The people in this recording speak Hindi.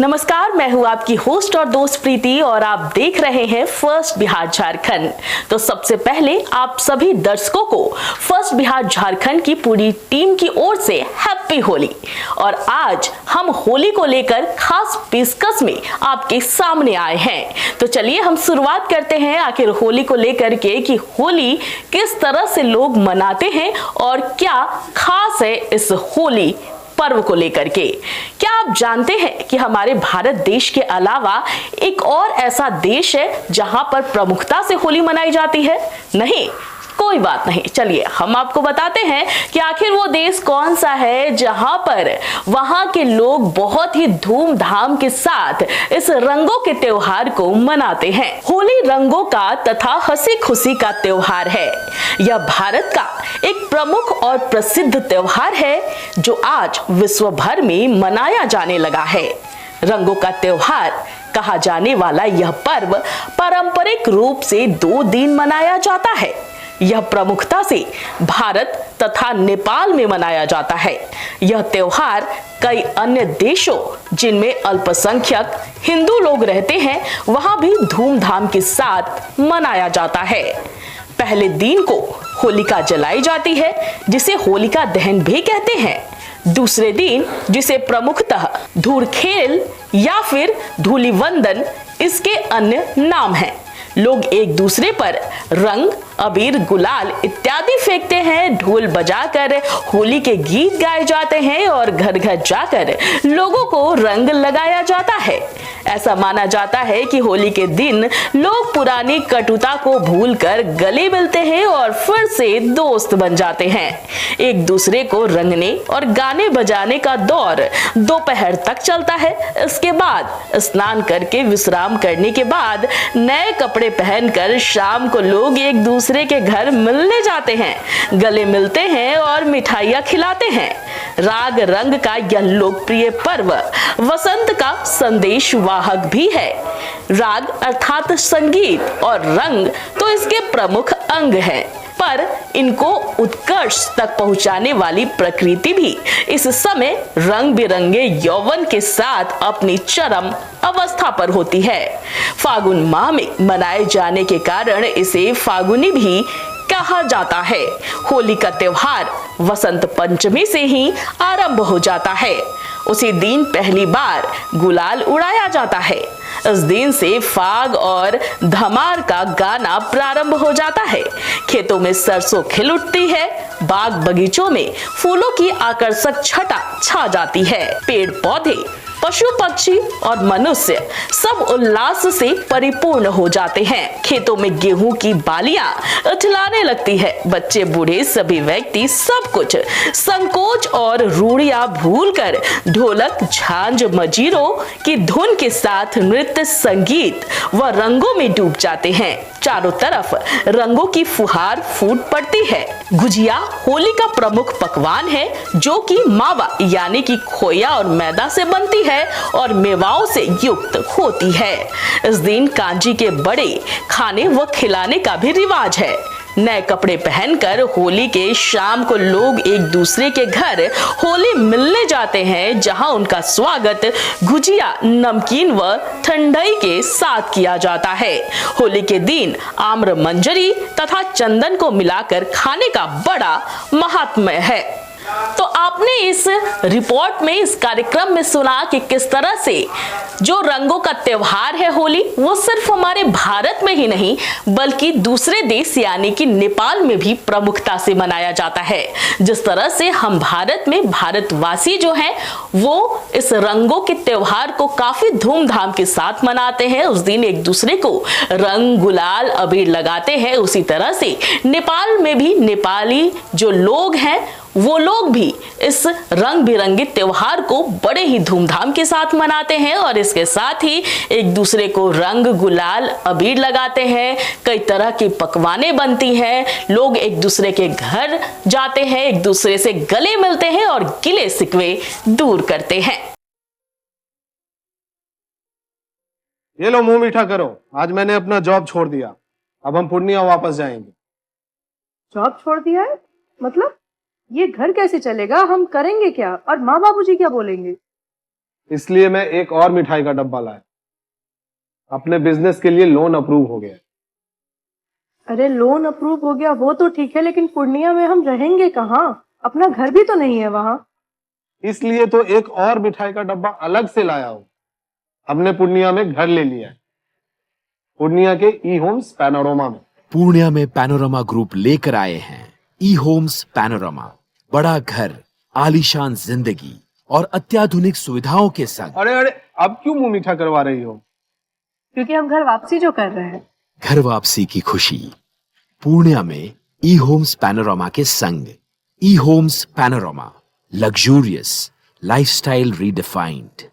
नमस्कार, मैं हूं आपकी होस्ट और दोस्त प्रीति और आप देख रहे हैं फर्स्ट बिहार झारखंड। तो सबसे पहले आप सभी दर्शकों को फर्स्ट बिहार झारखंड की पूरी टीम की ओर से हैप्पी होली। और आज हम होली को लेकर खास पेशकश में आपके सामने आए हैं। तो चलिए हम शुरुआत करते हैं आखिर होली को लेकर के कि होली किस तरह से लोग मनाते हैं और क्या खास है इस होली पर्व को लेकर के। क्या आप जानते हैं कि हमारे भारत देश के अलावा एक और ऐसा देश है जहां पर प्रमुखता से होली मनाई जाती है? नहीं, कोई बात नहीं, चलिए हम आपको बताते हैं कि आखिर वो देश कौन सा है जहां पर वहां के लोग बहुत ही धूमधाम के साथ इस रंगों के त्योहार को मनाते हैं। होली रंगों का तथा हंसी खुशी का त्योहार है। यह भारत का एक प्रमुख और प्रसिद्ध त्योहार है जो आज विश्व भर में मनाया जाने लगा है। रंगों का त्योहार कहा जाने वाला यह पर्व पारंपरिक रूप से 2 दिन मनाया जाता है। यह प्रमुखता से भारत तथा नेपाल में मनाया जाता है। यह त्योहार कई अन्य देशों जिनमें अल्पसंख्यक हिंदू लोग रहते हैं वहां भी धूमधाम के साथ मनाया जाता है। पहले दिन को होलिका जलाई जाती है जिसे होलिका दहन भी कहते हैं। दूसरे दिन जिसे प्रमुखतः धूरखेल या फिर धूलिवंदन इसके अन्य नाम हैं। लोग एक दूसरे पर रंग, अबीर, गुलाल इत्यादि फेंकते हैं, ढोल बजाकर होली के गीत गाए जाते हैं और घर घर जाकर लोगों को रंग लगाया जाता है। ऐसा माना जाता है कि होली के दिन लोग पुरानी कटुता को भूलकर गले मिलते हैं और फिर से दोस्त बन जाते हैं। एक दूसरे को रंगने और गाने बजाने का दौर दोपहर तक चलता है। इसके बाद स्नान करके विश्राम करने के बाद नए कपड़े पहनकर शाम को लोग एक दूसरे के घर मिलने जाते हैं, गले मिलते हैं और मिठाइयाँ खिलाते हैं। राग रंग का यह लोकप्रिय पर्व वसंत का संदेश वाहक भी है। राग अर्थात संगीत और रंग तो इसके प्रमुख अंग हैं, पर इनको उत्कर्ष तक पहुंचाने वाली प्रकृति भी इस समय रंग बिरंगे यौवन के साथ अपनी चरम अवस्था पर होती है। फागुन माह में मनाए जाने के कारण इसे फागुनी भी कहा जाता है। होली का त्योहार वसंत पंचमी से ही आरंभ हो जाता है। उसी दिन पहली बार गुलाल उड़ाया जाता है। इस दिन से फाग और धमार का गाना प्रारंभ हो जाता है। खेतों में सरसों खिल उठती है, बाग बगीचों में फूलों की आकर्षक छटा छा जाती है। पेड़ पौधे, पशु पक्षी और मनुष्य सब उल्लास से परिपूर्ण हो जाते हैं। खेतों में गेहूं की बालियां उछलाने लगती है। बच्चे बूढ़े सभी व्यक्ति सब कुछ संकोच और रूढ़ियां भूलकर ढोलक, झांझ, मजीरों की धुन के साथ नृत्य, संगीत व रंगों में डूब जाते हैं। चारों तरफ रंगों की फुहार फूट पड़ती है। गुजिया होली का प्रमुख पकवान है जो कि मावा यानी कि खोया और मैदा से बनती है और मेवाओं से युक्त होती है। इस दिन कांजी के बड़े खाने व खिलाने का भी रिवाज है। नए कपड़े पहनकर होली के शाम को लोग एक दूसरे के घर होली मिलने जाते हैं, जहां उनका स्वागत गुजिया, नमकीन व ठंडाई के साथ किया जाता है। होली के दिन आम्र मंजरी तथा चंदन को मिलाकर खाने का बड़ा महात्म्य है। तो आपने इस रिपोर्ट में, इस कार्यक्रम में सुना कि किस तरह से जो रंगों का त्योहार है होली, वो सिर्फ हमारे भारत में ही नहीं बल्कि दूसरे देश यानी कि नेपाल में भी प्रमुखता से मनाया जाता है। जिस तरह से हम भारत में भारतवासी जो हैं वो इस रंगों के त्योहार को काफी धूमधाम के साथ मनाते हैं। उस दिन एक दूसरे को रंग, गुलाल, अबीर लगाते हैं। उसी तरह से नेपाल में भी नेपाली जो लोग हैं वो लोग भी इस रंग बिरंगे त्योहार को बड़े ही धूमधाम के साथ मनाते हैं और इसके साथ ही एक दूसरे को रंग, गुलाल, अबीर लगाते हैं। कई तरह की पकवानें बनती हैं। लोग एक दूसरे के घर जाते हैं, एक दूसरे से गले मिलते हैं और गिले शिकवे दूर करते हैं। ये लो, मुंह मीठा करो। आज मैंने अपना जॉब छोड़ दिया। अब हम पूर्णिया वापस जाएंगे। जॉब छोड़ दिया है? मतलब ये घर कैसे चलेगा? हम करेंगे क्या? और माँ बाबूजी क्या बोलेंगे? इसलिए मैं एक और मिठाई का डब्बा लाया। अपने बिजनेस के लिए लोन अप्रूव हो गया। अरे लोन अप्रूव हो गया वो तो ठीक है, लेकिन पूर्णिया में हम रहेंगे कहाँ? अपना घर भी तो नहीं है वहाँ। इसलिए तो एक और मिठाई का डब्बा अलग से लाया हूं। हमने पूर्णिया में घर ले लिया है, पूर्णिया के ई होम्स पैनोरमा में। पूर्णिया में पैनोरमा ग्रुप लेकर आए हैं ई होम्स पैनोरमा। बड़ा घर, आलीशान जिंदगी और अत्याधुनिक सुविधाओं के संग। अरे अरे, अब क्यों मुंह मीठा करवा रही हो? क्योंकि हम घर वापसी जो कर रहे हैं। घर वापसी की खुशी पूर्णिया में ई होम्स पैनोरमा के संग। ई homes panorama, luxurious lifestyle redefined.